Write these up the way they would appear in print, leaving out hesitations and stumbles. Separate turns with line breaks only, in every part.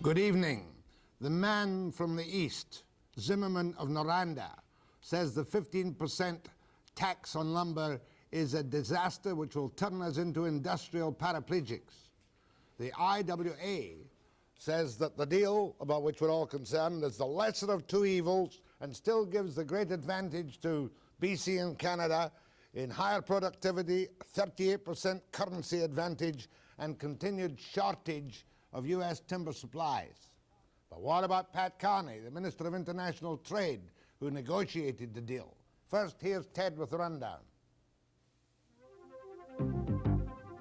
Good evening. The man from the East, Zimmerman of Noranda, says the 15% tax on lumber is a disaster which will turn us into industrial paraplegics. The IWA says that the deal about which we're all concerned is the lesser of two evils and still gives the great advantage to BC and Canada in higher productivity, 38% currency advantage, and continued shortage of US timber supplies. But what about Pat Carney, the Minister of International Trade, who negotiated the deal? First, here's Ted with the rundown.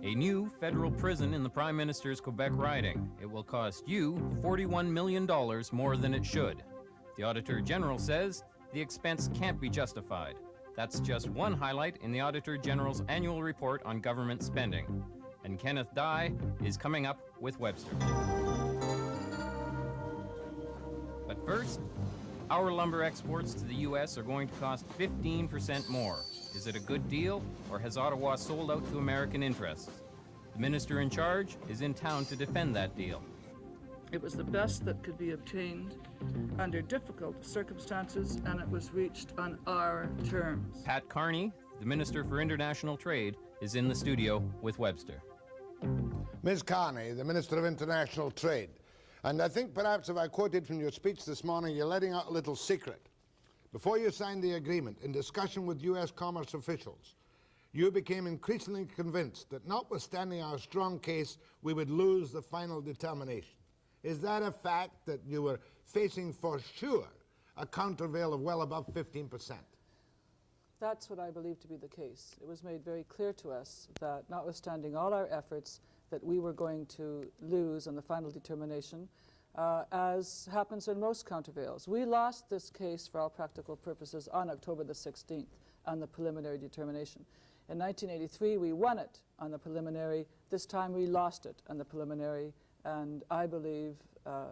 A new federal prison in the Prime Minister's Quebec riding. It will cost you $41 million more than it should. The Auditor General says the expense can't be justified. That's just one highlight in the Auditor General's annual report on government spending. And Kenneth Dye is coming up with Webster. But first, our lumber exports to the U.S. are going to cost 15% more. Is it a good deal, or has Ottawa sold out to American interests? The minister in charge is in town to defend that deal.
It was the best that could be obtained under difficult circumstances, and it was reached on our terms.
Pat Carney, the Minister for International Trade, is in the studio with Webster.
Ms. Carney, the Minister of International Trade. And I think perhaps if I quoted from your speech this morning, you're letting out a little secret. Before you signed the agreement, in discussion with U.S. commerce officials, you became increasingly convinced that notwithstanding our strong case, we would lose the final determination. Is that a fact that you were facing for sure a countervail of well above 15%?
That's what I believe to be the case. It was made very clear to us that notwithstanding all our efforts, that we were going to lose on the final determination, as happens in most countervails. We lost this case for all practical purposes on October the 16th on the preliminary determination. In 1983, we won it on the preliminary. This time we lost it on the preliminary, and I believe,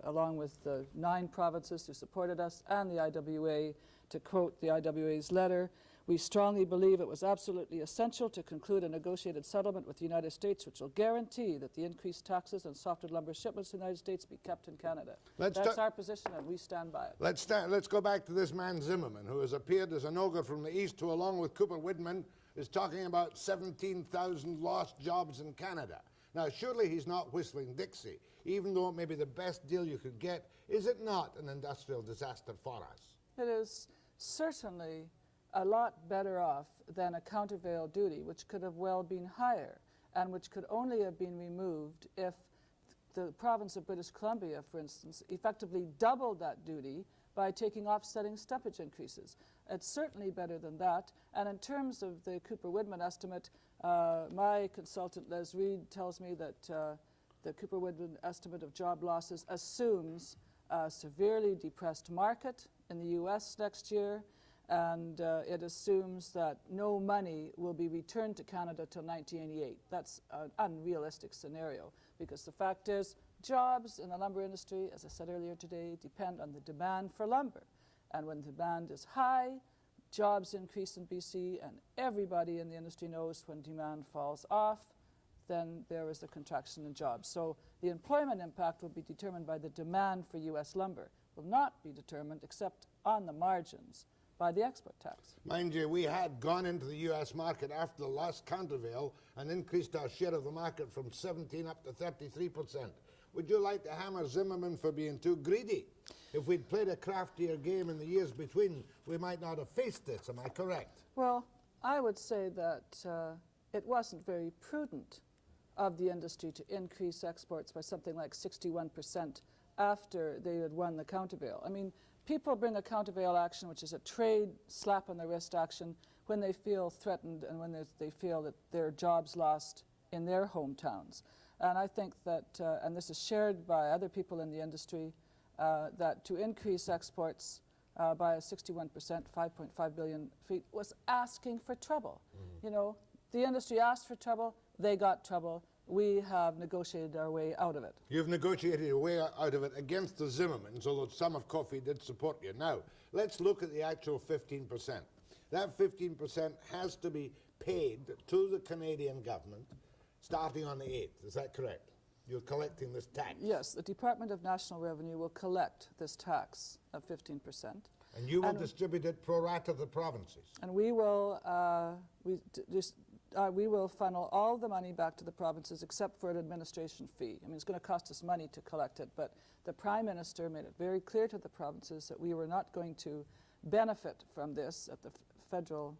along with the 9 provinces who supported us and the IWA, to quote the IWA's letter, we strongly believe it was absolutely essential to conclude a negotiated settlement with the United States which will guarantee that the increased taxes on softwood lumber shipments to the United States be kept in Canada. That's our position, and we stand by it.
Let's go back to this man Zimmerman, who has appeared as an ogre from the East, who along with Cooper Widman is talking about 17,000 lost jobs in Canada. Now, surely he's not whistling Dixie, even though it may be the best deal you could get. Is it not an industrial disaster for us?
It is certainly a lot better off than a countervail duty, which could have well been higher and which could only have been removed if the province of British Columbia, for instance, effectively doubled that duty by taking offsetting stumpage increases. It's certainly better than that. And in terms of the Cooper Widman estimate, my consultant Les Reed tells me that the Cooper Widman estimate of job losses assumes a severely depressed market in the US next year, and it assumes that no money will be returned to Canada till 1988. That's an unrealistic scenario, because the fact is jobs in the lumber industry, as I said earlier today, depend on the demand for lumber. And when demand is high, jobs increase in BC, and everybody in the industry knows when demand falls off, then there is a contraction in jobs. So the employment impact will be determined by the demand for US lumber. Will not be determined, except on the margins, by the export tax.
Mind you, we had gone into the US market after the last countervail and increased our share of the market from 17 up to 33%. Would you like to hammer Zimmerman for being too greedy? If we'd played a craftier game in the years between, we might not have faced this. Am I correct?
Well, I would say that it wasn't very prudent of the industry to increase exports by something like 61% after they had won the countervail. I mean, people bring a countervail action, which is a trade slap on the wrist action, when they feel threatened and when they feel that their jobs lost in their hometowns. And I think that, and this is shared by other people in the industry, that to increase exports by 61%, 5.5 billion feet, was asking for trouble. You know, the industry asked for trouble, they got trouble. We have negotiated our way out of it.
You've negotiated your way out of it against the Zimmermans, although some of Coffey did support you. Now, let's look at the actual 15%. That 15% has to be paid to the Canadian government starting on the 8th. Is that correct? You're collecting this tax.
Yes, the Department of National Revenue will collect this tax of 15%.
And you will distribute it pro rata to the provinces.
And we will funnel all the money back to the provinces except for an administration fee. I mean, it's going to cost us money to collect it, but the Prime Minister made it very clear to the provinces that we were not going to benefit from this at the federal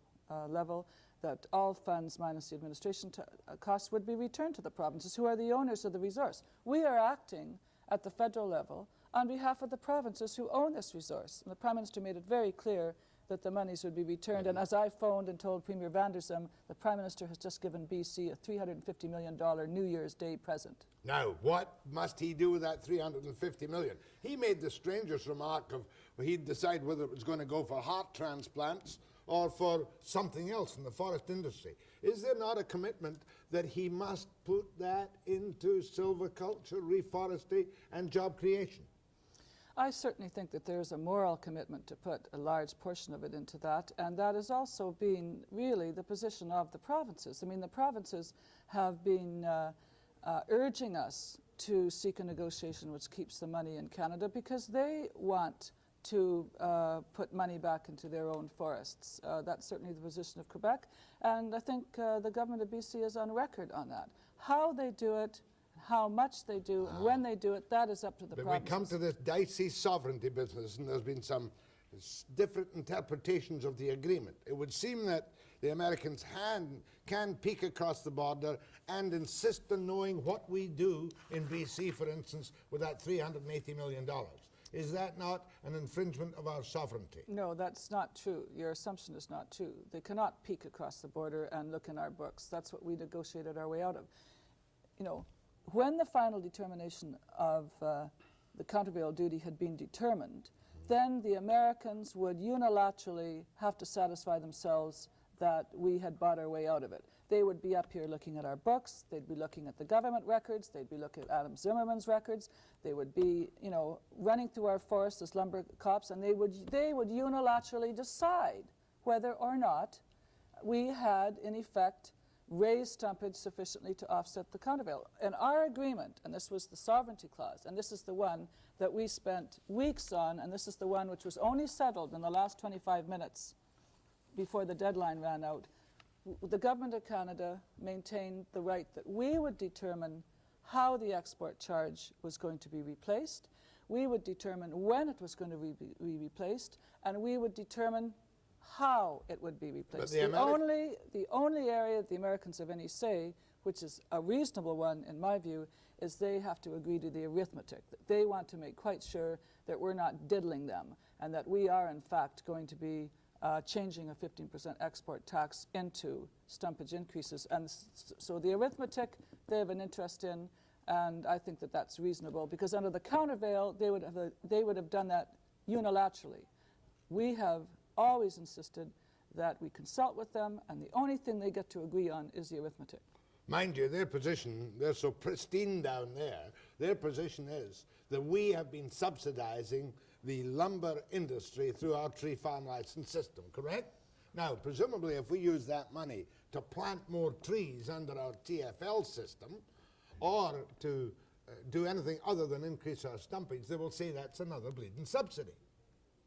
level, that all funds minus the administration costs would be returned to the provinces, who are the owners of the resource. We are acting at the federal level on behalf of the provinces who own this resource. And the Prime Minister made it very clear that the monies would be returned. And as I phoned and told Premier Van der Zalm, the Prime Minister has just given BC a $350 million New Year's Day present.
Now, what must he do with that $350 million? He made the strangest remark of he'd decide whether it was going to go for heart transplants or for something else in the forest industry. Is there not a commitment that he must put that into silviculture, reforestry, and job creation?
I certainly think that there's a moral commitment to put a large portion of it into that, and that has also been really the position of the provinces. I mean, the provinces have been urging us to seek a negotiation which keeps the money in Canada because they want to put money back into their own forests. That's certainly the position of Quebec, and I think the government of BC is on record on that. How they do it, how much they do, and when they do it, that is up to the provinces.
But we come to this dicey sovereignty business, and there's been some different interpretations of the agreement. It would seem that the Americans can peek across the border and insist on knowing what we do in BC, for instance, with that $380 million. Is that not an infringement of our sovereignty?
No, that's not true. Your assumption is not true. They cannot peek across the border and look in our books. That's what we negotiated our way out of. You know, when the final determination of the countervail duty had been determined, then the Americans would unilaterally have to satisfy themselves that we had bought our way out of it. They would be up here looking at our books, they'd be looking at the government records, they'd be looking at Adam Zimmerman's records, they would be, you know, running through our forests as lumber cops, and they would unilaterally decide whether or not we had, in effect, raised stumpage sufficiently to offset the countervail. And our agreement, and this was the sovereignty clause, and this is the one that we spent weeks on, and this is the one which was only settled in the last 25 minutes before the deadline ran out. The government of Canada maintained the right that we would determine how the export charge was going to be replaced, we would determine when it was going to be replaced, and we would determine how it would be replaced. The only area the Americans have any say, which is a reasonable one in my view, is they have to agree to the arithmetic. They want to make quite sure that we're not diddling them and that we are in fact going to be changing a 15% export tax into stumpage increases. And so the arithmetic they have an interest in, and I think that that's reasonable because under the countervail they would have done that unilaterally. We have always insisted that we consult with them, and the only thing they get to agree on is the arithmetic.
Mind you, their position, they're so pristine down there, their position is that we have been subsidizing the lumber industry through our tree farm license system, correct? Now, presumably if we use that money to plant more trees under our TFL system, or to do anything other than increase our stumpage, they will say that's another bleeding subsidy.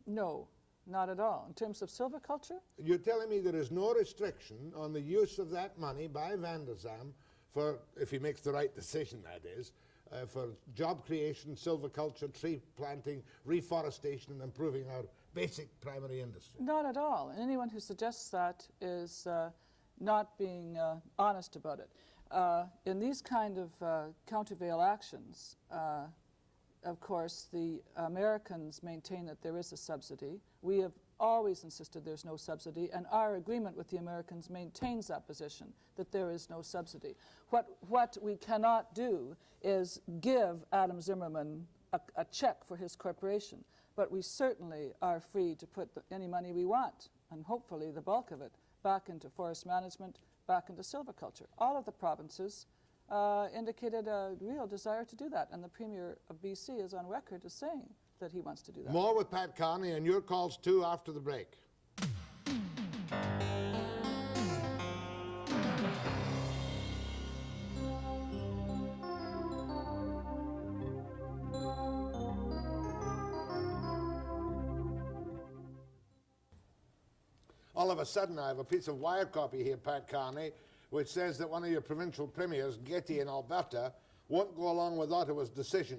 No. Not at all. In terms of silviculture?
You're telling me there is no restriction on the use of that money by Van der Zalm for, if he makes the right decision that is, for job creation, silviculture, tree planting, reforestation, and improving our basic primary industry?
Not at all. And anyone who suggests that is not being honest about it. In these kind of countervail actions, of course, the Americans maintain that there is a subsidy. We have always insisted there's no subsidy, and our agreement with the Americans maintains that position, that there is no subsidy. What we cannot do is give Adam Zimmerman a check for his corporation, but we certainly are free to put any money we want, and hopefully the bulk of it, back into forest management, back into silviculture. All of the provinces indicated a real desire to do that, and the Premier of BC is on record as saying that he wants to do that.
More with Pat Carney and your calls too after the break. all of a sudden I have a piece of wire copy here, Pat Carney, which says that one of your provincial premiers, Getty in Alberta, won't go along with Ottawa's decision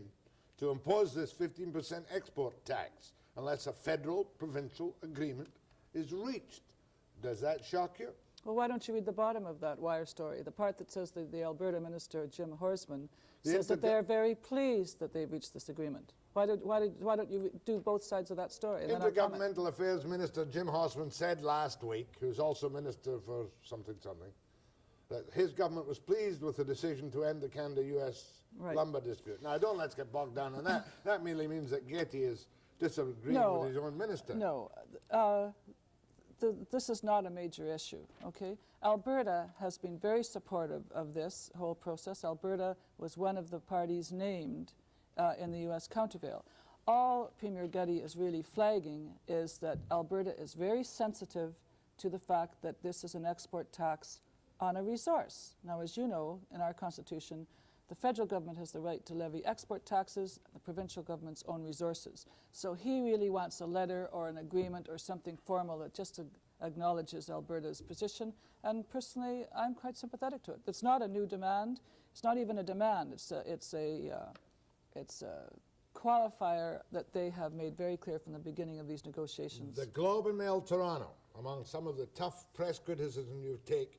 to impose this 15% export tax unless a federal-provincial agreement is reached. Does that shock you?
Well, why don't you read the bottom of that wire story? The part that says that the Alberta minister, Jim Horsman, says that they're very pleased that they've reached this agreement. Why don't you do both sides of that story? And
Intergovernmental Affairs Minister Jim Horsman said last week, who's also Minister for something, that his government was pleased with the decision to end the Canada-US lumber dispute. Now, don't let's get bogged down on that. That merely means that Getty is disagreeing with his own minister.
No. This is not a major issue, okay? Alberta has been very supportive of this whole process. Alberta was one of the parties named in the U.S. countervail. All Premier Getty is really flagging is that Alberta is very sensitive to the fact that this is an export tax on a resource. Now, as you know, in our Constitution, the federal government has the right to levy export taxes, the provincial government's own resources. So he really wants a letter or an agreement or something formal that just acknowledges Alberta's position. And personally, I'm quite sympathetic to it. It's not a new demand. It's not even a demand. It's a qualifier that they have made very clear from the beginning of these negotiations.
The Globe and Mail Toronto, among some of the tough press criticism you've taken,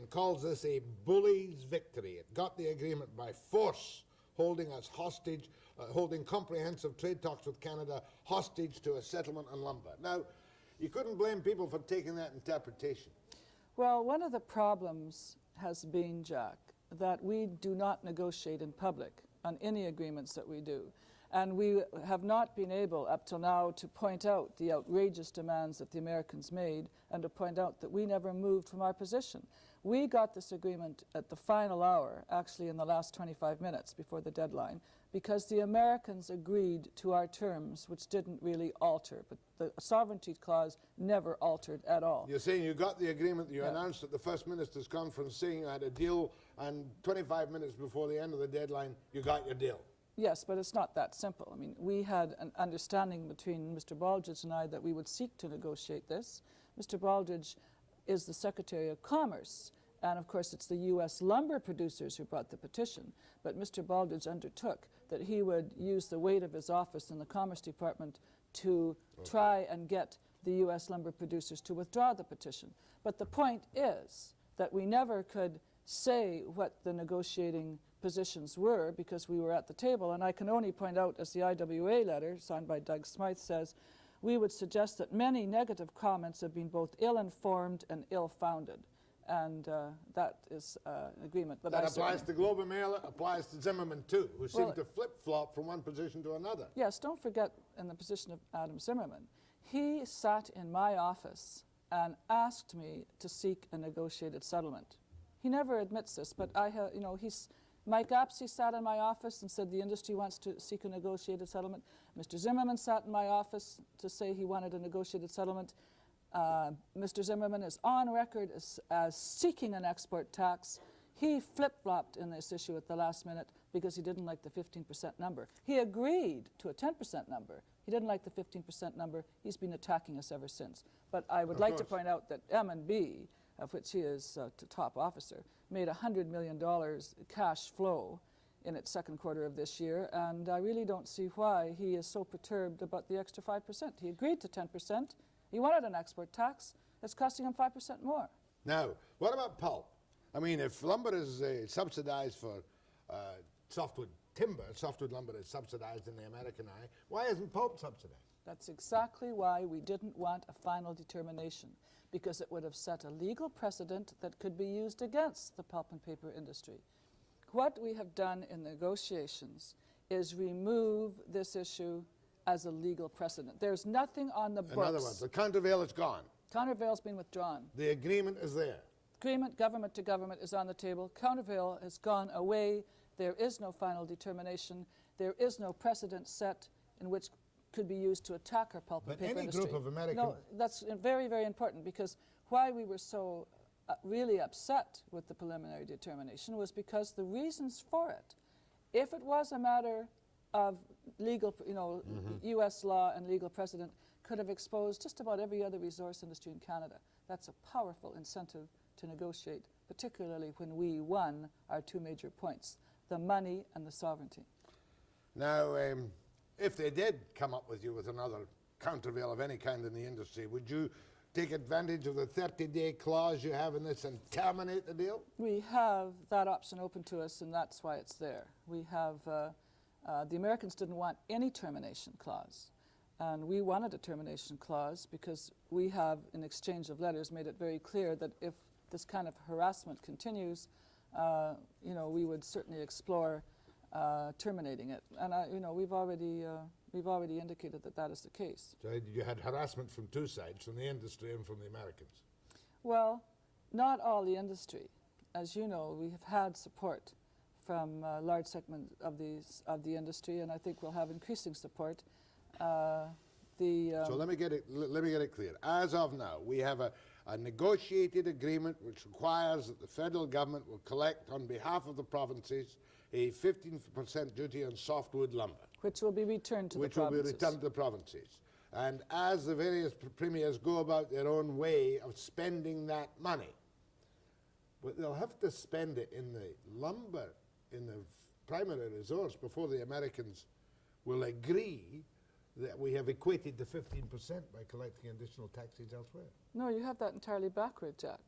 calls this a bully's victory. It got the agreement by force, holding us hostage, holding comprehensive trade talks with Canada hostage to a settlement on lumber. Now, you couldn't blame people for taking that interpretation.
Well, one of the problems has been, Jack, that we do not negotiate in public on any agreements that we do. And we have not been able, up till now, to point out the outrageous demands that the Americans made and to point out that we never moved from our position. We got this agreement at the final hour, actually in the last 25 minutes before the deadline, because the Americans agreed to our terms, which didn't really alter. But the sovereignty clause never altered at all.
You're saying you got the agreement that you announced at the First Minister's Conference, saying you had a deal, and 25 minutes before the end of the deadline, you got your deal.
Yes, but it's not that simple. I mean, we had an understanding between Mr. Baldridge and I that we would seek to negotiate this. Mr. Baldridge is the Secretary of Commerce, and of course it's the U.S. lumber producers who brought the petition. But Mr. Baldridge undertook that he would use the weight of his office in the Commerce Department to try and get the U.S. lumber producers to withdraw the petition. But the point is that we never could say what the negotiating positions were because we were at the table. And I can only point out, as the IWA letter, signed by Doug Smythe, says, we would suggest that many negative comments have been both ill-informed and ill-founded. And that is an agreement that
applies to Globe and Mail, applies to Zimmerman too, who seem to flip-flop from one position to another.
Yes, don't forget in the position of Adam Zimmerman. He sat in my office and asked me to seek a negotiated settlement. He never admits this, but Mike Apsey sat in my office and said the industry wants to seek a negotiated settlement. Mr. Zimmerman sat in my office to say he wanted a negotiated settlement. Mr. Zimmerman is on record as seeking an export tax. He flip-flopped in this issue at the last minute because he didn't like the 15% number. He agreed to a 10% number. He didn't like the 15% number. He's been attacking us ever since. But I would like to point out that M&B, of which he is the top officer, made $100 million cash flow in its second quarter of this year, and I really don't see why he is so perturbed about the extra 5%. He agreed to 10%. He wanted an export tax. It's costing him 5% more.
Now, what about pulp? I mean, if lumber is subsidized for softwood timber, softwood lumber is subsidized in the American eye, why isn't pulp subsidized?
That's exactly why we didn't want a final determination, because it would have set a legal precedent that could be used against the pulp and paper industry. What we have done in negotiations is remove this issue as a legal precedent. There's nothing on the books.
In other words, the countervail is gone.
Countervail's been withdrawn.
The agreement is there.
Agreement, government to government, is on the table. Countervail has gone away. There is no final determination. There is no precedent set in which could be used to attack our pulp and paper industry.
But any group of American...
No, that's very, very important, because why we were so really upset with the preliminary determination was because the reasons for it, if it was a matter of legal, U.S. law and legal precedent could have exposed just about every other resource industry in Canada. That's a powerful incentive to negotiate, particularly when we won our two major points, the money and the sovereignty.
Now, if they did come up with you with another countervail of any kind in the industry, would you take advantage of the 30-day clause you have in this and terminate the deal?
We have that option open to us, and that's why it's there. We have, the Americans didn't want any termination clause, and we wanted a termination clause because we have, in exchange of letters, made it very clear that if this kind of harassment continues, we would certainly explore terminating it. And we've already indicated that that is the case.
So you had harassment from two sides, from the industry and from the Americans.
Well, not all the industry. As you know, we have had support from large segments of the industry, and I think we'll have increasing support.
So let me get it clear. As of now, we have a negotiated agreement which requires that the federal government will collect on behalf of the provinces a 15% duty on softwood lumber.
Which will be returned to the provinces.
Which will be returned to the provinces. And as the various premiers go about their own way of spending that money, but they'll have to spend it in the lumber, in the primary resource, before the Americans will agree that we have equated the 15% by collecting additional taxes elsewhere.
No, you have that entirely backward, Jack.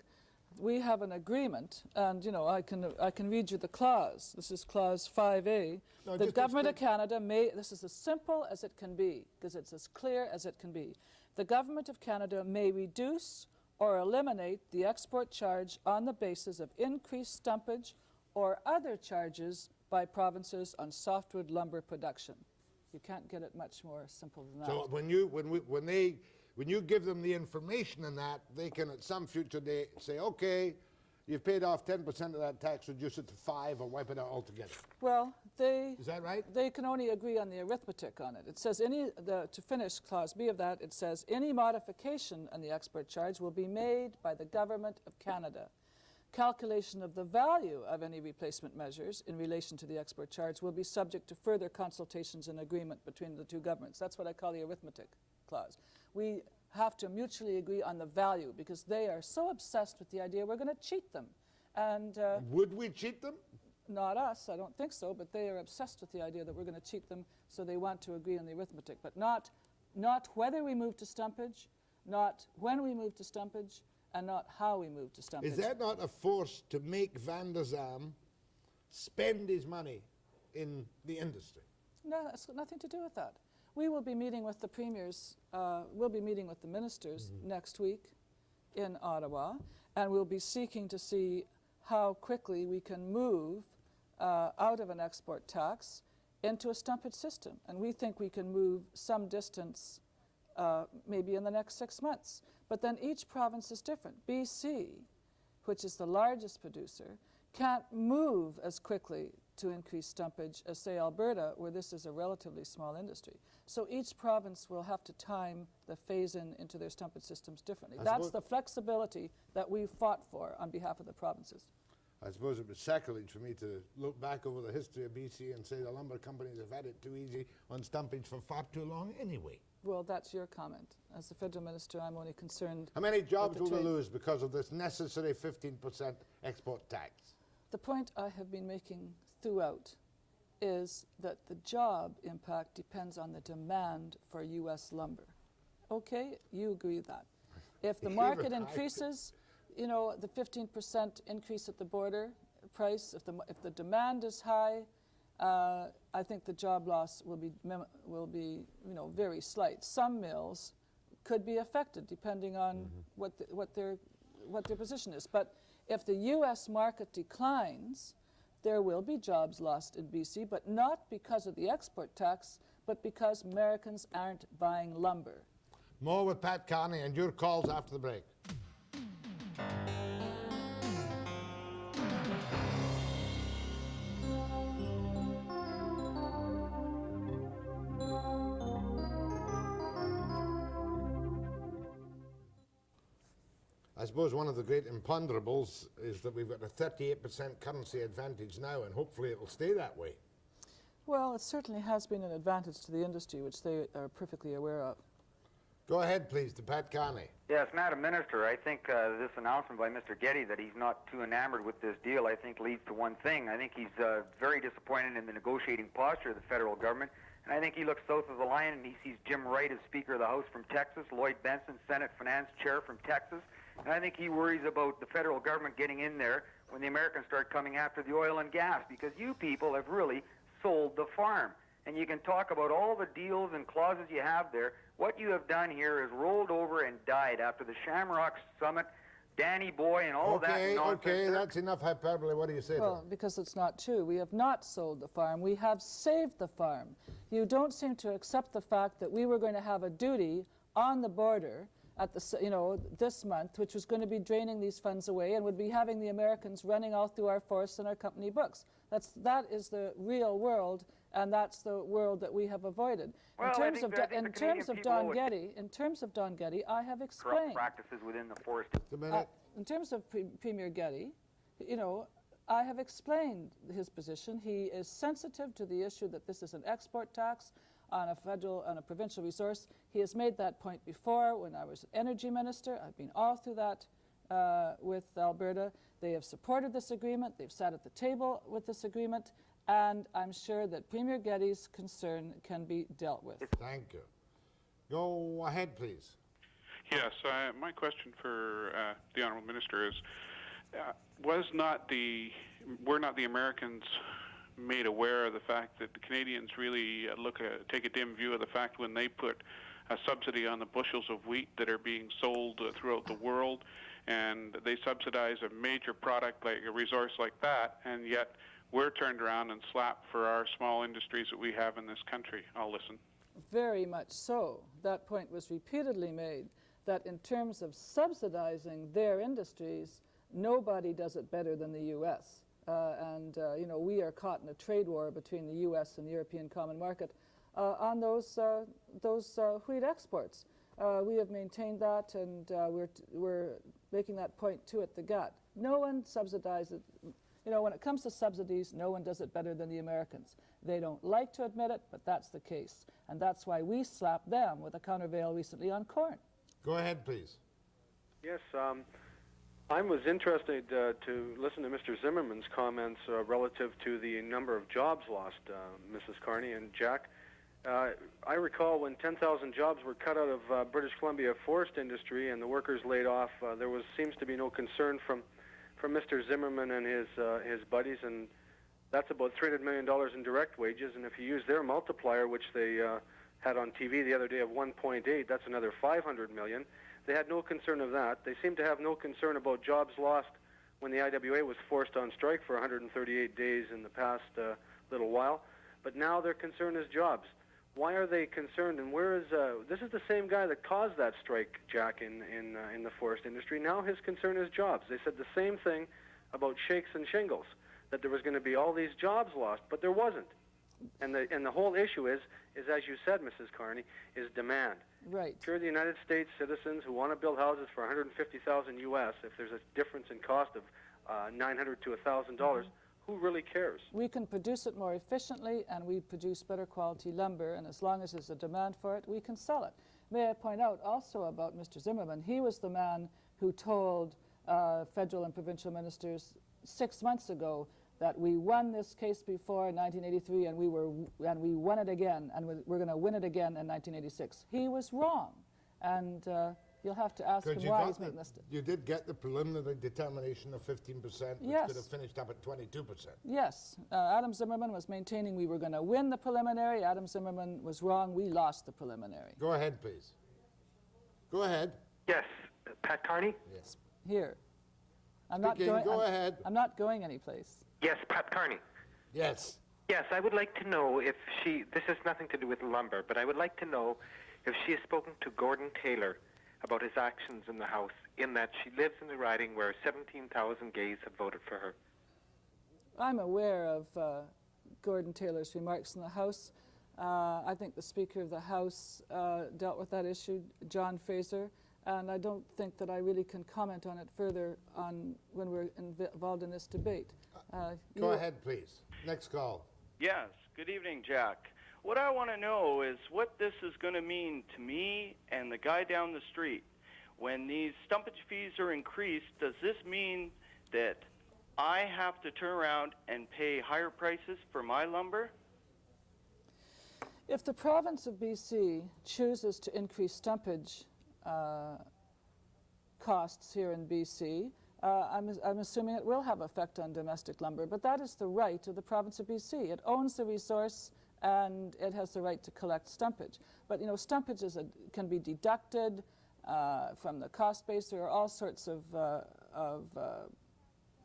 We have an agreement, and I can read you the clause. This is clause 5A.
No,
the government of Canada may, this is as simple as it can be, because it's as clear as it can be. The government of Canada may reduce or eliminate the export charge on the basis of increased stumpage or other charges by provinces on softwood lumber production. You can't get it much more simple than that.
So when you give them the information on that, they can at some future date say, okay, you've paid off 10% of that tax, reduce it to 5 or wipe it out altogether.
Well,
is that right?
They can only agree on the arithmetic on it. It says to finish clause B of that, it says any modification on the export charge will be made by the government of Canada. Calculation of the value of any replacement measures in relation to the export charge will be subject to further consultations and agreement between the two governments. That's what I call the arithmetic clause. We have to mutually agree on the value because they are so obsessed with the idea we're going to cheat them. And
would we cheat them?
Not us, I don't think so, but they are obsessed with the idea that we're going to cheat them, so they want to agree on the arithmetic, but not whether we move to stumpage, not when we move to stumpage, and not how we move to stumpage.
Is that not a force to make Van der Zalm spend his money in the industry?
No, it's got nothing to do with that. We will be meeting with the premiers, we'll be meeting with the ministers next week in Ottawa, and we'll be seeking to see how quickly we can move out of an export tax into a stumpage system. And we think we can move some distance maybe in the next 6 months. But then each province is different. BC, which is the largest producer, can't move as quickly to increase stumpage as, say, Alberta, where this is a relatively small industry. So each province will have to time the phase-in into their stumpage systems differently. That's the flexibility that we fought for on behalf of the provinces.
I suppose it was sacrilege for me to look back over the history of BC and say the lumber companies have had it too easy on stumpage for far too long anyway.
Well, that's your comment. As the federal minister, I'm only concerned.
How many jobs will they lose because of this necessary 15% export tax?
The point I have been making throughout is that the job impact depends on the demand for U.S. lumber. Okay, you agree with that. If the market increases, the 15% increase at the border price, if the demand is high, I think the job loss will be very slight. Some mills could be affected depending on what their position is. But if the U.S. market declines, there will be jobs lost in BC, but not because of the export tax, but because Americans aren't buying lumber.
More with Pat Carney and your calls after the break. I suppose one of the great imponderables is that we've got a 38% currency advantage now, and hopefully it will stay that way.
Well, it certainly has been an advantage to the industry, which they are perfectly aware of.
Go ahead, please, to Pat Carney.
Yes, Madam Minister, I think this announcement by Mr. Getty that he's not too enamored with this deal, I think leads to one thing. I think he's very disappointed in the negotiating posture of the federal government, and I think he looks south of the line and he sees Jim Wright as Speaker of the House from Texas, Lloyd Benson, Senate Finance Chair from Texas, and I think he worries about the federal government getting in there when the Americans start coming after the oil and gas, because you people have really sold the farm. And you can talk about all the deals and clauses you have there. What you have done here is rolled over and died after the Shamrock Summit, Danny Boy, and all that nonsense.
Okay, that's enough hyperbole. What do you say to
Well,
him?
because it's not true. We have not sold the farm. We have saved the farm. You don't seem to accept the fact that we were going to have a duty on the border at the, this month, which was going to be draining these funds away and would be having the Americans running all through our forests and our company books. That is the real world, and that's the world that we have avoided.
Well,
in terms of Don Getty, I have
Corrupt
explained.
practices within the forest.
Just a minute.
In terms of Premier Getty, I have explained his position. He is sensitive to the issue that this is an export tax on a provincial resource. He has made that point before when I was energy minister. I've been all through that with Alberta. They have supported this agreement. They've sat at the table with this agreement, and I'm sure that Premier Getty's concern can be dealt with.
Thank you. Go ahead, please.
Yes, my question for the Honourable Minister is, were not the Americans made aware of the fact that the Canadians really take a dim view of the fact when they put a subsidy on the bushels of wheat that are being sold throughout the world, and they subsidize a major product like a resource like that, and yet we're turned around and slapped for our small industries that we have in this country? I'll listen.
Very much so. That point was repeatedly made, that in terms of subsidizing their industries, nobody does it better than the U.S. We are caught in a trade war between the U.S. and the European Common Market on those wheat exports. We have maintained that, and we're making that point too at the gut. No one subsidizes. When it comes to subsidies, no one does it better than the Americans. They don't like to admit it, but that's the case, and that's why we slapped them with a countervail recently on corn.
Go ahead, please.
Yes, I was interested to listen to Mr. Zimmerman's comments relative to the number of jobs lost, Mrs. Carney and Jack. I recall when 10,000 jobs were cut out of British Columbia forest industry and the workers laid off, there seems to be no concern from Mr. Zimmerman and his buddies, and that's about $300 million in direct wages, and if you use their multiplier, which they had on TV the other day of 1.8, that's another $500 million. They had no concern of that. They seem to have no concern about jobs lost when the IWA was forced on strike for 138 days in the past little while. But now their concern is jobs. Why are they concerned? And where is this is the same guy that caused that strike, Jack, in the forest industry. Now his concern is jobs. They said the same thing about shakes and shingles, that there was going to be all these jobs lost, but there wasn't. And the whole issue is, as you said, Mrs. Carney, is demand.
Right.
If you're the United States citizens who want to build houses for $150,000 U.S., if there's a difference in cost of $900 to $1,000, who really cares?
We can produce it more efficiently, and we produce better quality lumber, and as long as there's a demand for it, we can sell it. May I point out also about Mr. Zimmerman, he was the man who told federal and provincial ministers 6 months ago that we won this case before in 1983, and we won it again, and we're going to win it again in 1986. He was wrong, and you'll have to ask him why he's making this.
You did get the preliminary determination of 15%, which
Yes.
could have finished up at 22%.
Yes, Adam Zimmerman was maintaining we were going to win the preliminary. Adam Zimmerman was wrong. We lost the preliminary.
Go ahead, please. Go ahead.
Yes, Pat Carney?
Yes.
Here. I'm
Speaking. Go ahead.
I'm not going anyplace.
Yes, Pat Carney.
Yes.
Yes, I would like to know if this has nothing to do with lumber, but I would like to know if she has spoken to Gordon Taylor about his actions in the House, in that she lives in the riding where 17,000 gays have voted for her.
I'm aware of Gordon Taylor's remarks in the House. I think the Speaker of the House dealt with that issue, John Fraser, and I don't think that I really can comment on it further when we're involved in this debate.
Go ahead, please. Next call.
Yes. Good evening, Jack. What I want to know is what this is going to mean to me and the guy down the street. When these stumpage fees are increased, does this mean that I have to turn around and pay higher prices for my lumber?
If the province of BC chooses to increase stumpage costs here in BC, I'm assuming it will have effect on domestic lumber, but that is the right of the province of BC. It owns the resource and it has the right to collect stumpage. But you know, stumpage can be deducted from the cost base. There are all sorts of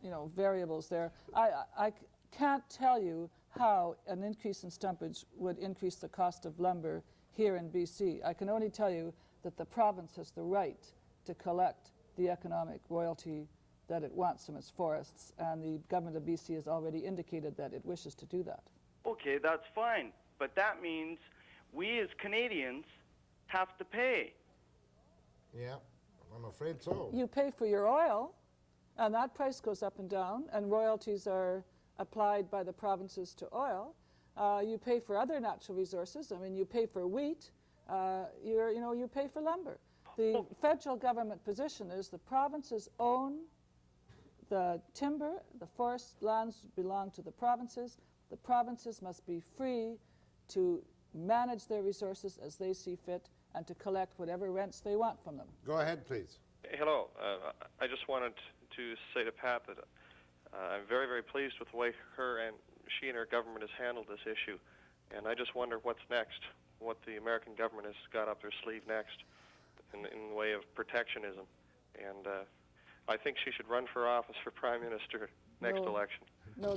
you know, variables there. I can't tell you how an increase in stumpage would increase the cost of lumber here in BC. I can only tell you that the province has the right to collect the economic royalty that it wants from its forests, and the government of BC has already indicated that it wishes to do that.
Okay, that's fine, but that means we as Canadians have to pay.
Yeah, I'm afraid so.
You pay for your oil, and that price goes up and down, and royalties are applied by the provinces to oil. You pay for other natural resources. I mean, you pay for wheat. You pay for lumber. The federal government position is the provinces own the timber, the forest lands belong to the provinces. The provinces must be free to manage their resources as they see fit and to collect whatever rents they want from them.
Go ahead, please.
Hello. I just wanted to say to Pat that I'm very, very pleased with the way she and her government has handled this issue. And I just wonder what's next, what the American government has got up their sleeve next in the way of protectionism. And I think she should run for office for Prime Minister next election.
No,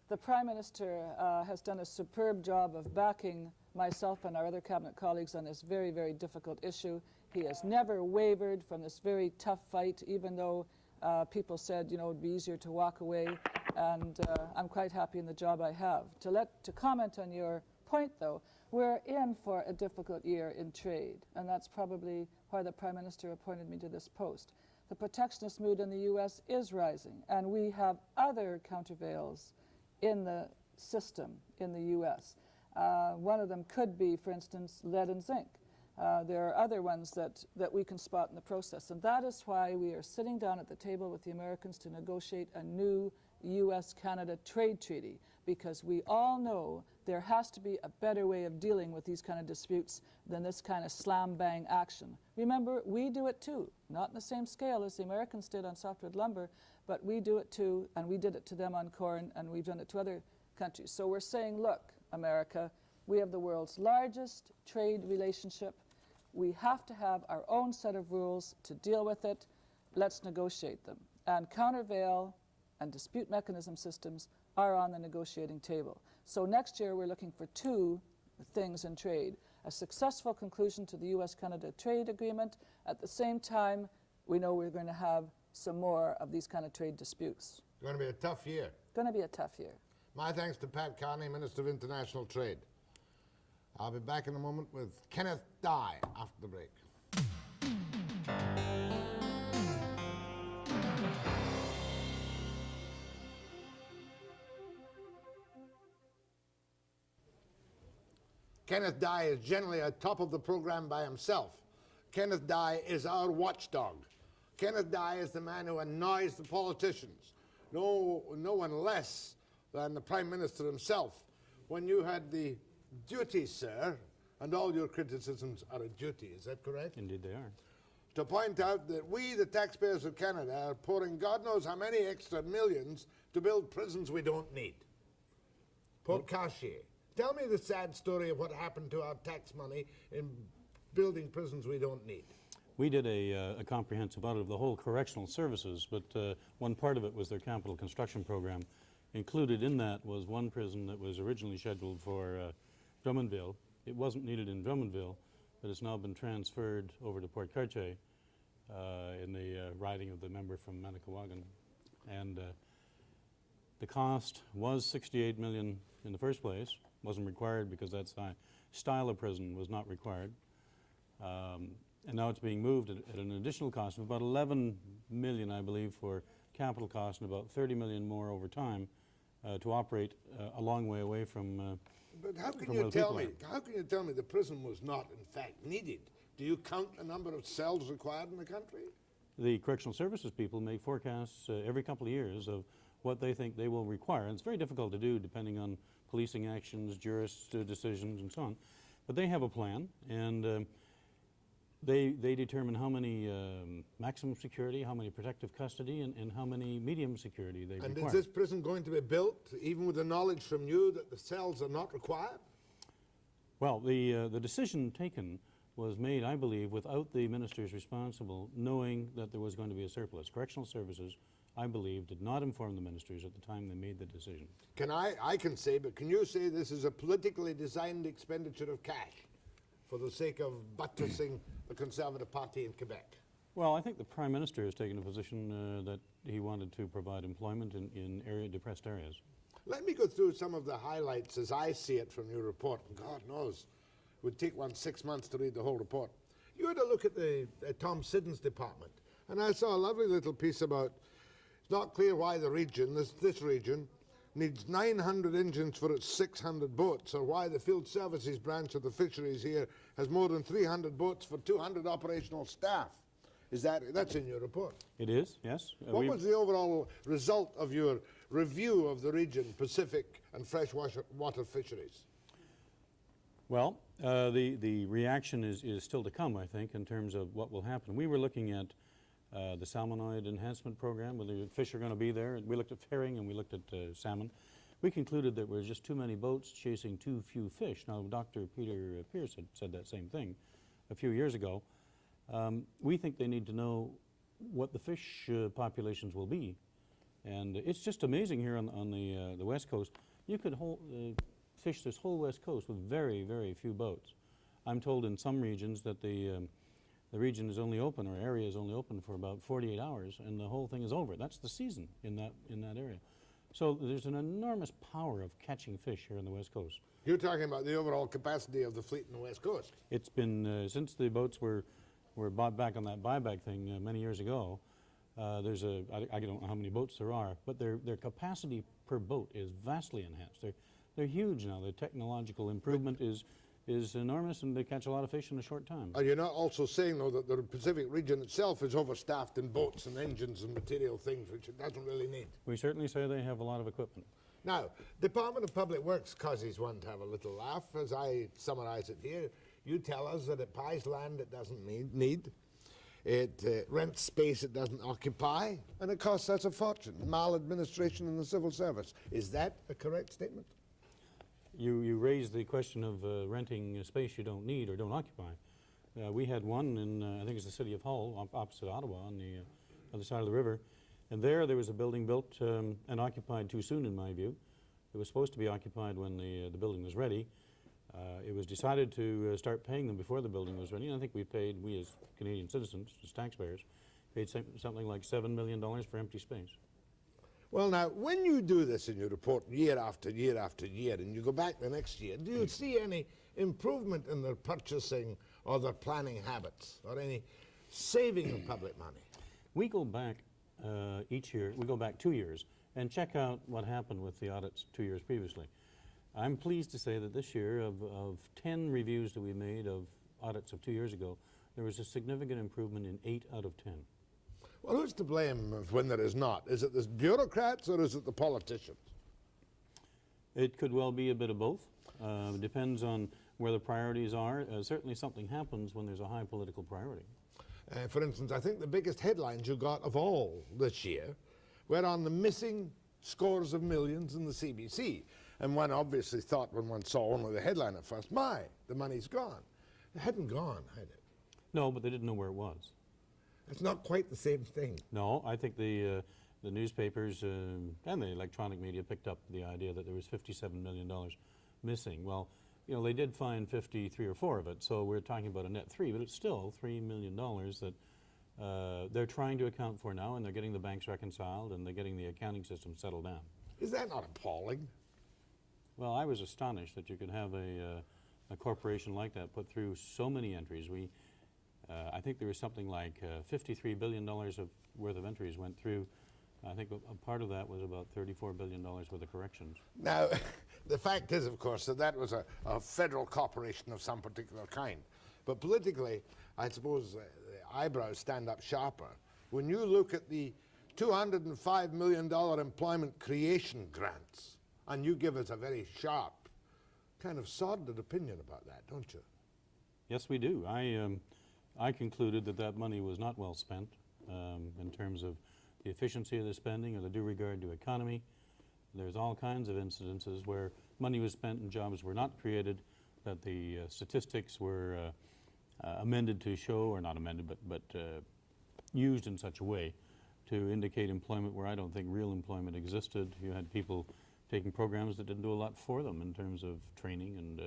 the Prime Minister has done a superb job of backing myself and our other cabinet colleagues on this very, very difficult issue. He has never wavered from this very tough fight, even though people said, you know, it would be easier to walk away. And I'm quite happy in the job I have. To comment on your point, though, we're in for a difficult year in trade, and that's probably why the Prime Minister appointed me to this post. The protectionist mood in the U.S. is rising, and we have other countervails in the system in the U.S. One of them could be, for instance, lead and zinc. There are other ones that we can spot in the process, and that is why we are sitting down at the table with the Americans to negotiate a new U.S.-Canada trade treaty, because we all know there has to be a better way of dealing with these kind of disputes than this kind of slam-bang action. Remember, we do it too, not in the same scale as the Americans did on softwood lumber, but we do it too, and we did it to them on corn, and we've done it to other countries. So we're saying, look, America, we have the world's largest trade relationship. We have to have our own set of rules to deal with it. Let's negotiate them. And countervail and dispute mechanism systems are on the negotiating table. So next year we're looking for two things in trade: a successful conclusion to the U.S.-Canada trade agreement. At the same time, we know we're going to have some more of these kind of trade disputes.
It's going to be a tough year.
Going to be a tough year.
My thanks to Pat Carney, Minister of International Trade. I'll be back in a moment with Kenneth Dye after the break. Kenneth Dye is generally at top of the program by himself. Kenneth Dye is our watchdog. Kenneth Dye is the man who annoys the politicians. No one less than the Prime Minister himself. When you had the duty, sir, and all your criticisms are a duty, is that correct?
Indeed they are.
To point out that we, the taxpayers of Canada, are pouring God knows how many extra millions to build prisons we don't need. Port Cartier. Tell me the sad story of what happened to our tax money in building prisons we don't need.
We did a comprehensive audit of the whole correctional services, but one part of it was their capital construction program. Included in that was one prison that was originally scheduled for Drummondville. It wasn't needed in Drummondville, but it's now been transferred over to Port Cartier in the riding of the member from Manickawagan. And the cost was $68 million in the first place. Wasn't required because that style of prison was not required. And now it's being moved at an additional cost of about $11 million, I believe, for capital costs and about $30 million more over time to operate a long way away from
But how can
from
you
where the
tell
people
me?
are.
How can you tell me the prison was not, in fact, needed? Do you count the number of cells required in the country?
The correctional services people make forecasts every couple of years of what they think they will require. And it's very difficult to do depending on policing actions, jurist decisions, and so on. But they have a plan, and they determine how many maximum security, how many protective custody, and how many medium security they
And
require.
is this prison going to be built, even with the knowledge from you that the cells are not required?
Well, the decision taken was made, I believe, without the ministers responsible knowing that there was going to be a surplus. Correctional Services, I believe, did not inform the ministers at the time they made the decision.
I can say, but can you say this is a politically designed expenditure of cash for the sake of buttressing the Conservative Party in Quebec?
Well, I think the Prime Minister has taken a position that he wanted to provide employment in depressed areas.
Let me go through some of the highlights as I see it from your report. God knows, it would take one 6 months to read the whole report. You had a look at the Tom Siddon's department, and I saw a lovely little piece about it's not clear why the region, this region, needs 900 engines for its 600 boats, or why the Field Services branch of the fisheries here has more than 300 boats for 200 operational staff. That's in your report?
It is, yes.
What was the overall result of your review of the region, Pacific and freshwater fisheries?
Well, the reaction is still to come, I think, in terms of what will happen. We were looking at the salmonoid enhancement program, whether the fish are going to be there. We looked at herring and we looked at salmon. We concluded there were just too many boats chasing too few fish. Now, Dr. Peter Pierce had said that same thing a few years ago. We think they need to know what the fish populations will be. And it's just amazing here on the West Coast. You could fish this whole West Coast with very, very few boats. I'm told in some regions that the region is only open, or area is only open for about 48 hours, and the whole thing is over. That's the season in that area. So there's an enormous power of catching fish here on the West Coast.
You're talking about the overall capacity of the fleet in the West Coast.
It's been, since the boats were bought back on that buyback thing many years ago, I don't know how many boats there are, but their capacity per boat is vastly enhanced. They're huge now. The technological improvement is enormous, and they catch a lot of fish in a short time.
Are you not also saying, though, that the Pacific region itself is overstaffed in boats and engines and material things, which it doesn't really need?
We certainly say they have a lot of equipment.
Now, Department of Public Works causes one to have a little laugh. As I summarize it here, you tell us that it buys land it doesn't need, it rents space it doesn't occupy, and it costs us a fortune. Maladministration in the civil service. Is that a correct statement?
You raised the question of renting space you don't need or don't occupy. We had one in, I think it's the city of Hull, opposite Ottawa, on the other side of the river. And there was a building built and occupied too soon, in my view. It was supposed to be occupied when the building was ready. It was decided to start paying them before the building was ready. And I think we as Canadian citizens, as taxpayers, paid something like $7 million for empty space.
Well, now, when you do this in your report year after year after year, and you go back the next year, do you see any improvement in their purchasing or their planning habits, or any saving of public money?
We go back each year, we go back 2 years, and check out what happened with the audits 2 years previously. I'm pleased to say that this year, of 10 reviews that we made of audits of 2 years ago, there was a significant improvement in 8 out of 10.
Well, who's to blame when there is not? Is it the bureaucrats or is it the politicians?
It could well be a bit of both. It depends on where the priorities are. Certainly something happens when there's a high political priority.
For instance, I think the biggest headlines you got of all this year were on the missing scores of millions in the CBC. And one obviously thought, when one saw only the headline at first, the money's gone. It hadn't gone, had it?
No, but they didn't know where it was.
It's not quite the same thing.
No, I think the newspapers and the electronic media picked up the idea that there was $57 million missing. Well, you know, they did find 53 or 4 of it, so we're talking about a net 3, but it's still $3 million that they're trying to account for now, and they're getting the banks reconciled, and they're getting the accounting system settled down.
Is that not appalling?
Well, I was astonished that you could have a corporation like that put through so many entries. I think there was something like $53 billion worth of entries went through I think a part of that was about $34 billion worth of corrections.
Now, the fact is, of course, that that was a federal corporation of some particular kind. But politically, I suppose the eyebrows stand up sharper when you look at the $205 million employment creation grants, and you give us a very sharp, kind of sordid opinion about that, don't you?
Yes, we do. I concluded that that money was not well spent in terms of the efficiency of the spending or the due regard to economy. There's all kinds of incidences where money was spent and jobs were not created, that the statistics were amended to show, or not amended, but used in such a way to indicate employment where I don't think real employment existed. You had people taking programs that didn't do a lot for them in terms of training and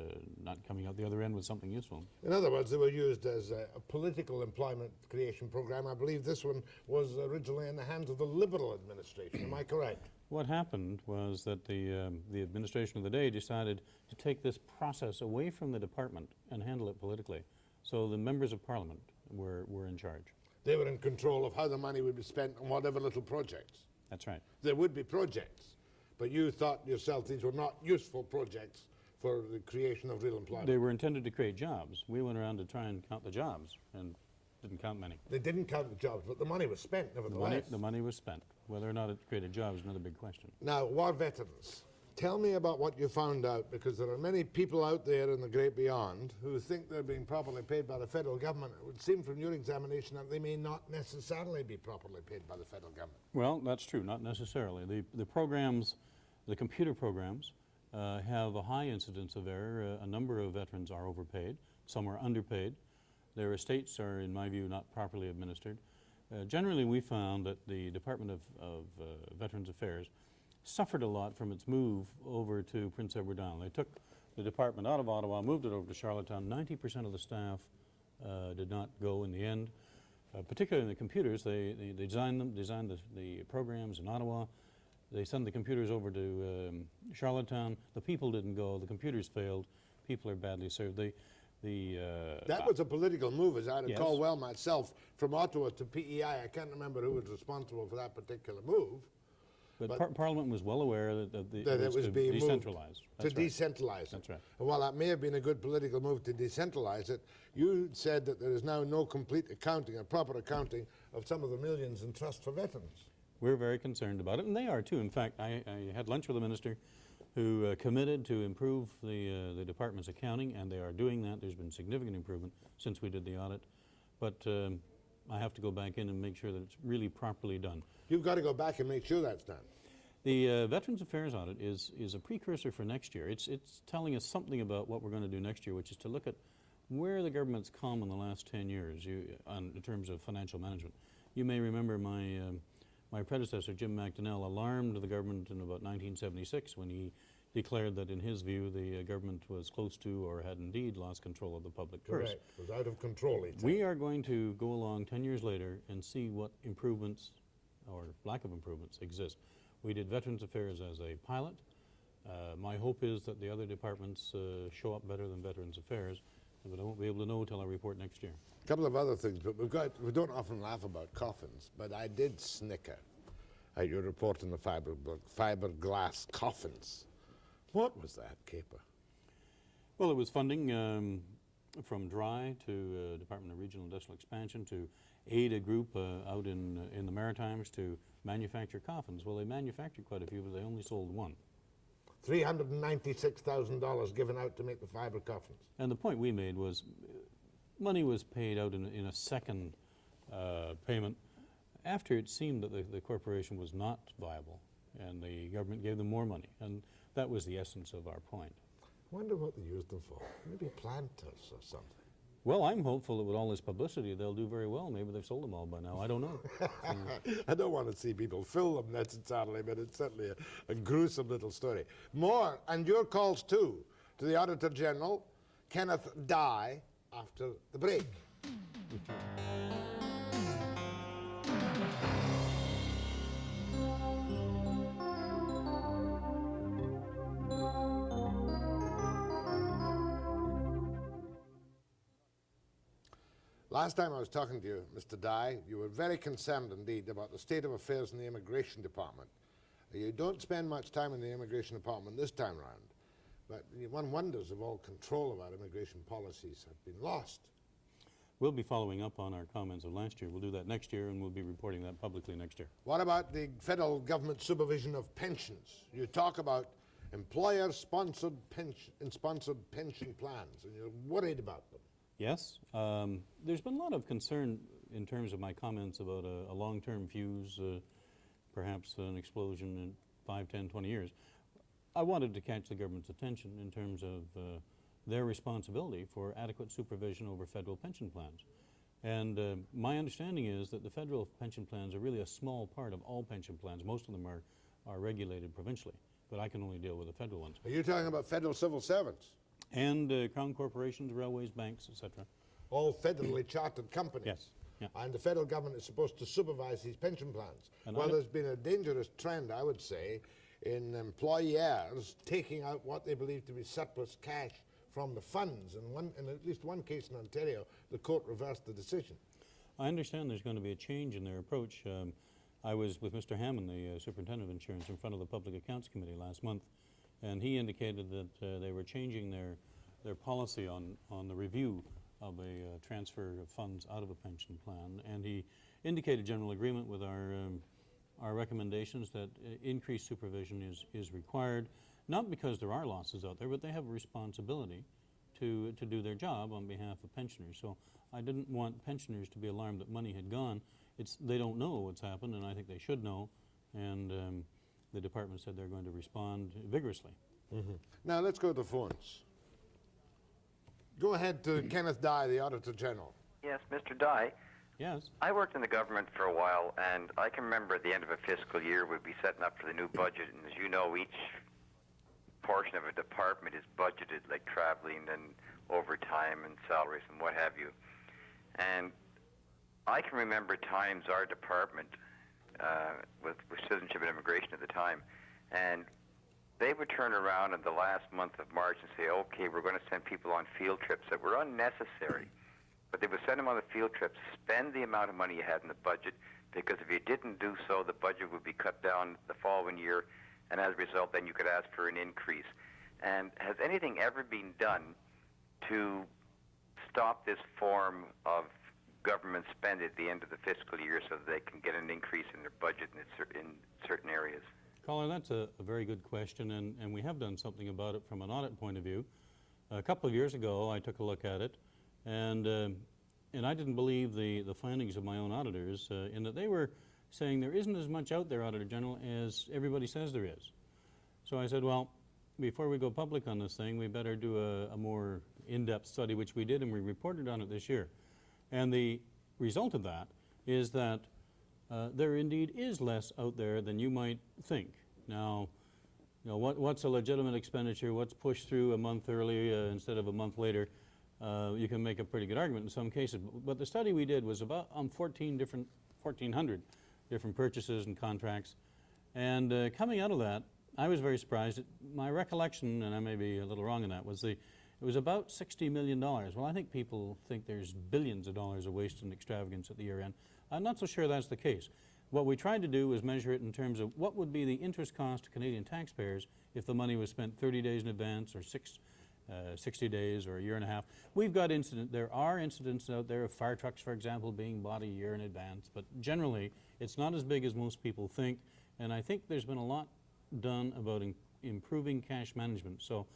not coming out the other end with something useful.
In other words, they were used as a political employment creation program. I believe this one was originally in the hands of the Liberal administration. Am I correct?
What happened was that the administration of the day decided to take this process away from the department and handle it politically. So the members of Parliament were in charge.
They were in control of how the money would be spent on whatever little projects.
That's right.
There would be projects, but you thought yourself these were not useful projects for the creation of real employment.
They were intended to create jobs. We went around to try and count the jobs and didn't count many.
They didn't count the jobs, but the money was spent nevertheless.
The money was spent. Whether or not it created jobs is another big question.
Now, war veterans. Tell me about what you found out, because there are many people out there in the great beyond who think they're being properly paid by the federal government. It would seem from your examination that they may not necessarily be properly paid by the federal government.
Well, that's true, not necessarily. The programs, the computer programs, have a high incidence of error. A number of veterans are overpaid. Some are underpaid. Their estates are, in my view, not properly administered. Generally, we found that the Department of Veterans Affairs suffered a lot from its move over to Prince Edward Island. They took the department out of Ottawa, moved it over to Charlottetown. 90% of the staff did not go in the end. Particularly in the computers, they designed the programs in Ottawa. They sent the computers over to Charlottetown. The people didn't go. The computers failed. People are badly served.
That was a political move, as I recall
Yes.
well myself, from Ottawa to PEI. I can't remember who was responsible for that particular move.
But Parliament was well aware that
It was
to
being
decentralize.
moved to decentralize it.
That's right.
And while that may have been a good political move to decentralize it, you said that there is now no complete accounting, or proper accounting, of some of the millions in trust for veterans.
We're very concerned about it, and they are too. In fact, I had lunch with the minister who committed to improve the department's accounting, and they are doing that. There's been significant improvement since we did the audit. But I have to go back in and make sure that it's really properly done.
You've got to go back and make sure that's done.
The Veterans Affairs audit is a precursor for next year. It's telling us something about what we're going to do next year, which is to look at where the government's come in the last 10 years in terms of financial management. You may remember my predecessor, Jim McDonnell, alarmed the government in about 1976 when he declared that, in his view, the government was close to or had indeed lost control of the public purse.
Correct. It was out of control, he said.
We are going to go along 10 years later and see what improvements or lack of improvements exist. We did Veterans Affairs as a pilot. My hope is that the other departments show up better than Veterans Affairs, but I won't be able to know until I report next year.
A couple of other things, but we don't often laugh about coffins, but I did snicker at your report on the fiberglass coffins. What was that caper?
Well, it was funding from DRI to Department of Regional Industrial Expansion to aid a group out in the Maritimes to manufacture coffins. Well, they manufactured quite a few, but they only sold one.
$396,000 given out to make the fiber coffins.
And the point we made was money was paid out in a second payment after it seemed that the corporation was not viable, and the government gave them more money. And that was the essence of our point.
I wonder what they used them for. Maybe planters or something.
Well, I'm hopeful that with all this publicity, they'll do very well. Maybe they've sold them all by now. I don't know.
I don't want to see people fill them necessarily, but it's certainly a gruesome little story. More, and your calls too, to the Auditor General, Kenneth Dye, after the break. Last time I was talking to you, Mr. Dye, you were very concerned indeed about the state of affairs in the Immigration Department. You don't spend much time in the Immigration Department this time round, but one wonders if all control of our immigration policies have been lost.
We'll be following up on our comments of last year. We'll do that next year, and we'll be reporting that publicly next year.
What about the federal government supervision of pensions? You talk about employer-sponsored pension plans, and you're worried about them.
Yes. There's been a lot of concern in terms of my comments about a long-term fuse, perhaps an explosion in 5, 10, 20 years. I wanted to catch the government's attention in terms of their responsibility for adequate supervision over federal pension plans. And my understanding is that the federal pension plans are really a small part of all pension plans. Most of them are regulated provincially, but I can only deal with the federal ones.
Are you talking about federal civil servants?
And crown corporations, railways, banks, etc.
All federally chartered companies.
Yes. Yeah.
And the federal government is supposed to supervise these pension plans.
And
well, there's been a dangerous trend, I would say, in employers taking out what they believe to be surplus cash from the funds. And in at least one case in Ontario, the court reversed the decision.
I understand there's going to be a change in their approach. I was with Mr. Hammond, the Superintendent of Insurance, in front of the Public Accounts Committee last month, and he indicated that they were changing their policy on the review of a transfer of funds out of a pension plan, and he indicated general agreement with our recommendations that increased supervision is required, not because there are losses out there, but they have a responsibility to do their job on behalf of pensioners. So I didn't want pensioners to be alarmed that money had gone. They don't know what's happened, and I think they should know, and the department said they're going to respond vigorously.
Mm-hmm. Now let's go to the phones. Go ahead to Kenneth Dye, the Auditor General.
Yes, Mr. Dye.
Yes.
I worked in the government for a while, and I can remember at the end of a fiscal year we'd be setting up for the new budget, and as you know, each portion of a department is budgeted, like traveling and overtime and salaries and what have you. And I can remember times our department, with Citizenship and Immigration at the time, and they would turn around in the last month of March and say, okay, we're going to send people on field trips that were unnecessary. But they would send them on the field trips, spend the amount of money you had in the budget, because if you didn't do so, the budget would be cut down the following year, and as a result, then you could ask for an increase. And has anything ever been done to stop this form of government spend at the end of the fiscal year so that they can get an increase in their budget in certain areas?
Colin, that's a very good question, and we have done something about it from an audit point of view. A couple of years ago, I took a look at it, and I didn't believe the findings of my own auditors in that they were saying there isn't as much out there, Auditor General, as everybody says there is. So I said, well, before we go public on this thing, we better do a more in-depth study, which we did, and we reported on it this year. And the result of that is that there indeed is less out there than you might think. Now, you know, what's a legitimate expenditure, what's pushed through a month early instead of a month later, you can make a pretty good argument in some cases. But the study we did was about on 1,400 different purchases and contracts. And coming out of that, I was very surprised. My recollection, and I may be a little wrong in that, was it was about $60 million. Well, I think people think there's billions of dollars of waste and extravagance at the year end. I'm not so sure that's the case. What we tried to do was measure it in terms of what would be the interest cost to Canadian taxpayers if the money was spent 30 days in advance or 60 days or a year and a half. We've got there are incidents out there of fire trucks, for example, being bought a year in advance, but generally it's not as big as most people think, and I think there's been a lot done about improving cash management. So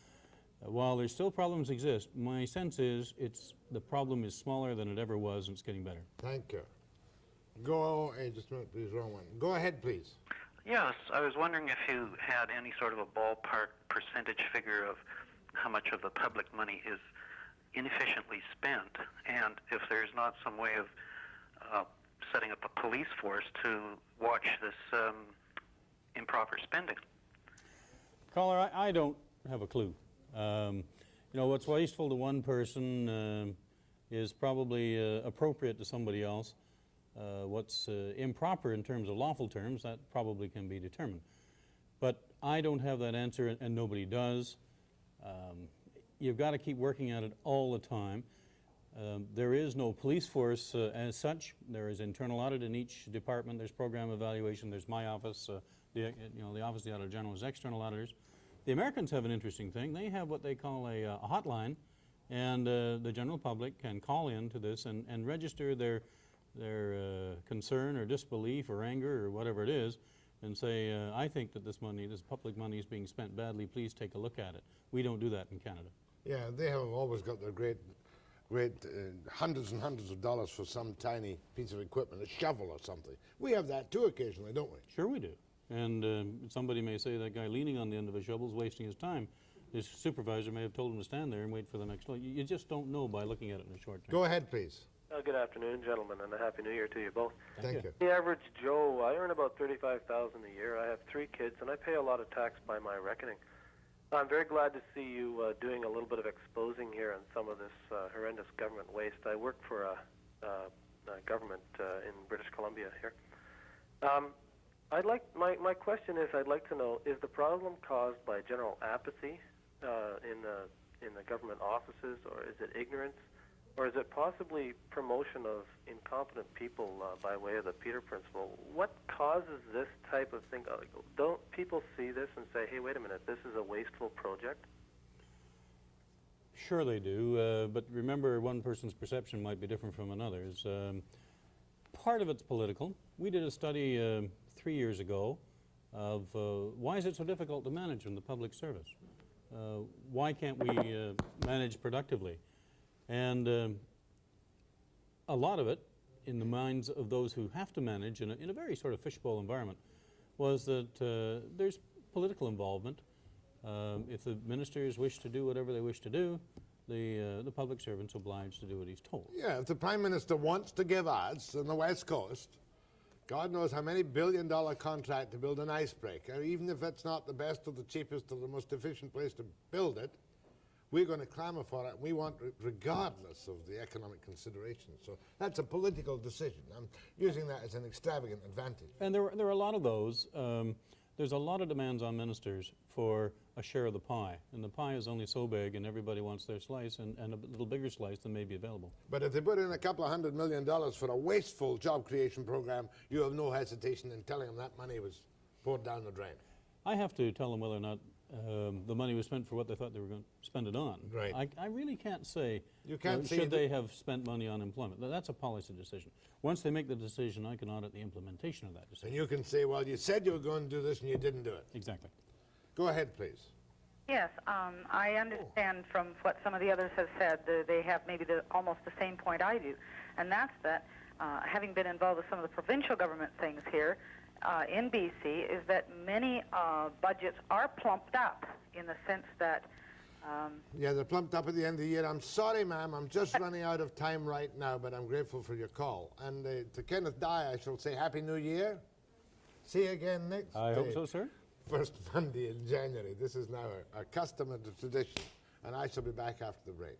while there's still problems exist, my sense is the problem is smaller than it ever was, and it's getting better.
Thank you. Just a minute, please, wrong one. Go ahead, please.
Yes, I was wondering if you had any sort of a ballpark percentage figure of how much of the public money is inefficiently spent, and if there's not some way of setting up a police force to watch this improper spending.
Caller, I don't have a clue. You know, what's wasteful to one person is probably appropriate to somebody else. What's improper in terms of lawful terms, that probably can be determined. But I don't have that answer, and nobody does. You've got to keep working at it all the time. There is no police force as such. There is internal audit in each department. There's program evaluation. There's my office. The Office of the Auditor General is external auditors. The Americans have an interesting thing. They have what they call a hotline, and the general public can call in to this and register their concern or disbelief or anger or whatever it is, and say, I think that this public money is being spent badly. Please take a look at it. We don't do that in Canada.
Yeah, they have always got their great hundreds and hundreds of dollars for some tiny piece of equipment, a shovel or something. We have that too occasionally, don't we?
Sure we do. And somebody may say that guy leaning on the end of a shovel is wasting his time. His supervisor may have told him to stand there and wait for the next load. You just don't know by looking at it in the short term.
Go ahead, please.
Good afternoon, gentlemen, and a Happy New Year to you both.
Thank you.
The average Joe, I earn about $35,000 a year. I have 3 kids, and I pay a lot of tax by my reckoning. I'm very glad to see you doing a little bit of exposing here on some of this horrendous government waste. I work for a government in British Columbia here. My question is, I'd like to know, is the problem caused by general apathy in the government offices, or is it ignorance, or is it possibly promotion of incompetent people by way of the Peter Principle? What causes this type of thing? Don't people see this and say, hey, wait a minute, this is a wasteful project?
Sure they do, but remember, one person's perception might be different from another's. Part of it's political. We did a study 3 years ago of why is it so difficult to manage in the public service? Why can't we manage productively? And a lot of it, in the minds of those who have to manage in a very sort of fishbowl environment, was that there's political involvement. If the ministers wish to do whatever they wish to do, the public servant's obliged to do what he's told.
Yeah, if the Prime Minister wants to give us on the West Coast, God knows how many billion-dollar contract to build an icebreaker, even if it's not the best or the cheapest or the most efficient place to build it, we're going to clamor for it. We want it regardless of the economic considerations. So that's a political decision. I'm using that as an extravagant advantage.
And there are a lot of those. There's a lot of demands on ministers for a share of the pie. And the pie is only so big, and everybody wants their slice, and a little bigger slice than may be available.
But if they put in a couple of $100 million for a wasteful job creation program, you have no hesitation in telling them that money was poured down the drain.
I have to tell them whether or not the money was spent for what they thought they were going to spend it on.
Right.
I really can't say,
You can't say
should they have spent money on employment. That's a policy decision. Once they make the decision, I can audit the implementation of that decision.
And you can say, well, you said you were going to do this and you didn't do it.
Exactly.
Go ahead, please.
Yes, I understand from what some of the others have said, they have maybe almost the same point I do, and that's that having been involved with some of the provincial government things here in BC, is that many budgets are plumped up in the sense that...
Yeah, they're plumped up at the end of the year. I'm sorry, ma'am, I'm just running out of time right now, but I'm grateful for your call. And to Kenneth Dye, I shall say Happy New Year. See you again next
I hope so, sir.
First Monday in January. This is now a custom and a tradition, and I shall be back after the break.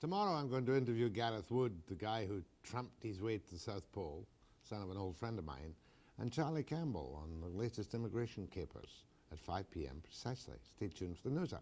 Tomorrow I'm going to interview Gareth Wood, the guy who tramped his way to the South Pole, son of an old friend of mine, and Charlie Campbell on the latest immigration capers at 5 p.m. precisely. Stay tuned for the news hour.